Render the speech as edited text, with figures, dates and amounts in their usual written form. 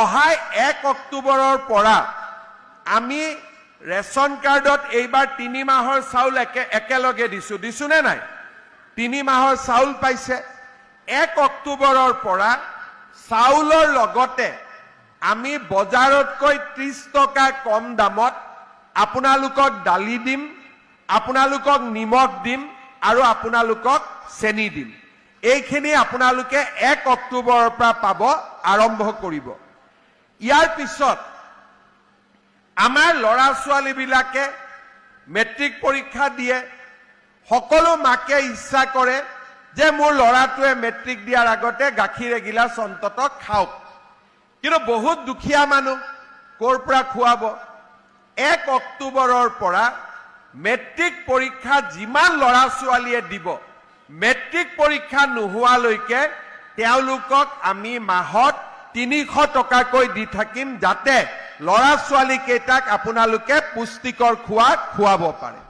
অহাই 1 অক্টোবৰৰ পৰা আমি ৰেশন কাৰ্ডত এইবাৰ 3 মাহৰ চাউল একেলগে দিছো নে নাই 3 মাহৰ চাউল পাইছে 1 অক্টোবৰৰ পৰা চাউলৰ লগতে আমি বজাৰতকৈ 30 টকা কম দামত আপোনালোকক দালি দিম আপোনালোকক নিমখ দিম আৰু আপোনালোকক চেনি দিম এইখিনি আপোনালোকে 1 অক্টোবৰৰ পৰা পাব আৰম্ভ কৰিব ইয়াৰ পিছত আমাৰ লৰা ছোৱালী বিলাকে মেট্ৰিক পৰীক্ষা দিয়ে সকলো মাকে ইচ্ছা কৰে যে মোৰ লৰাটোৱে মেট্ৰিক দিয়াৰ আগতে গাখীৰ এগিলাস অন্তত খাওক কিন্তু বহুত দুখীয়া মানুহ কৰ পৰা খুৱাব 1 অক্টোবৰৰ পৰা মেট্ৰিক পৰীক্ষা যিমান লৰা ছোৱালীয়ে দিব মেট্ৰিক পৰীক্ষা নোহোৱালৈকে তেওঁলোকক আমি মাহত 300 টকাকৈ দি থাকিম যাতে লৰা ছোৱালী কেইটাক আপোনালোকে পুষ্টিকৰ খোৱা খুৱাব পাৰে